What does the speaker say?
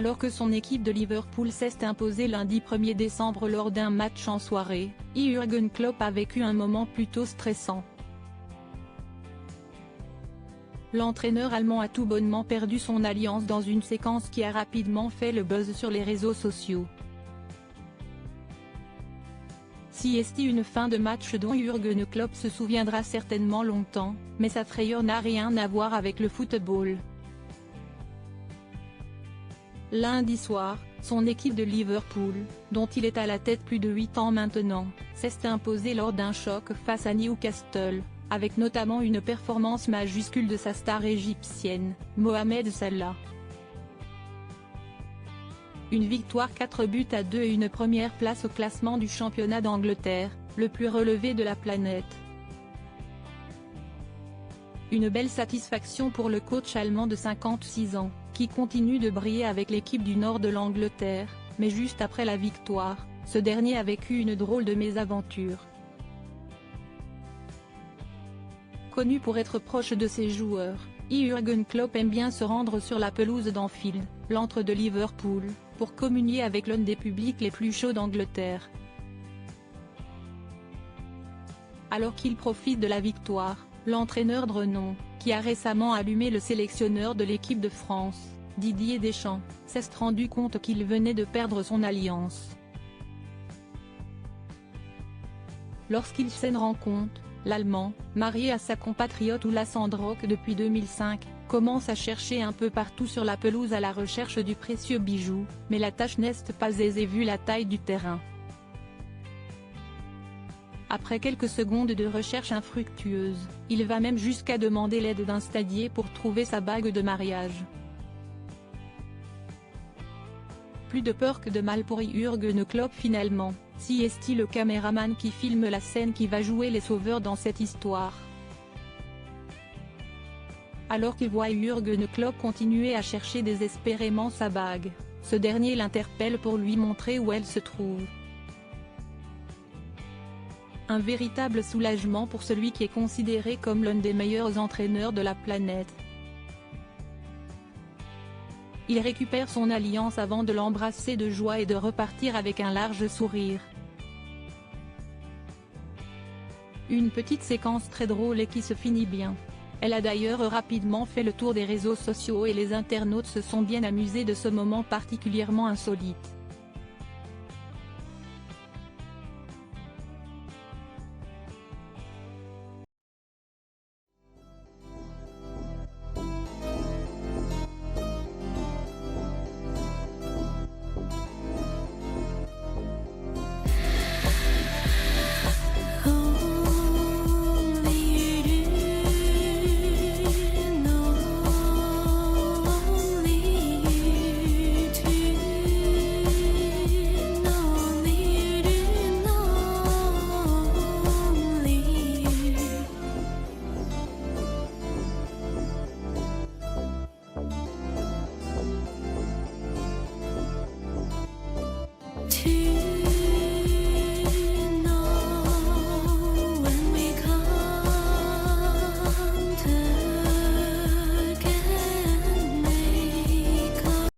Alors que son équipe de Liverpool s'est imposée lundi 1er décembre lors d'un match en soirée, Jürgen Klopp a vécu un moment plutôt stressant. L'entraîneur allemand a tout bonnement perdu son alliance dans une séquence qui a rapidement fait le buzz sur les réseaux sociaux. C'est une fin de match dont Jürgen Klopp se souviendra certainement longtemps, mais sa frayeur n'a rien à voir avec le football. Lundi soir, son équipe de Liverpool, dont il est à la tête plus de 8 ans maintenant, s'est imposée lors d'un choc face à Newcastle, avec notamment une performance majuscule de sa star égyptienne, Mohamed Salah. Une victoire 4-2 et une première place au classement du championnat d'Angleterre, le plus relevé de la planète. Une belle satisfaction pour le coach allemand de 56 ans, qui continue de briller avec l'équipe du nord de l'Angleterre, mais juste après la victoire, ce dernier a vécu une drôle de mésaventure. Connu pour être proche de ses joueurs, Jürgen Klopp aime bien se rendre sur la pelouse d'Anfield, l'antre de Liverpool, pour communier avec l'un des publics les plus chauds d'Angleterre. Alors qu'il profite de la victoire, l'entraîneur de renom, qui a récemment allumé le sélectionneur de l'équipe de France, Didier Deschamps, s'est rendu compte qu'il venait de perdre son alliance. Lorsqu'il s'en rend compte, l'Allemand, marié à sa compatriote Ulla Sandrock depuis 2005, commence à chercher un peu partout sur la pelouse à la recherche du précieux bijou, mais la tâche n'est pas aisée vu la taille du terrain. Après quelques secondes de recherche infructueuse, il va même jusqu'à demander l'aide d'un stadier pour trouver sa bague de mariage. Plus de peur que de mal pour Jürgen Klopp finalement, c'est le caméraman qui filme la scène qui va jouer les sauveurs dans cette histoire. Alors qu'il voit Jürgen Klopp continuer à chercher désespérément sa bague, ce dernier l'interpelle pour lui montrer où elle se trouve. Un véritable soulagement pour celui qui est considéré comme l'un des meilleurs entraîneurs de la planète. Il récupère son alliance avant de l'embrasser de joie et de repartir avec un large sourire. Une petite séquence très drôle et qui se finit bien. Elle a d'ailleurs rapidement fait le tour des réseaux sociaux et les internautes se sont bien amusés de ce moment particulièrement insolite.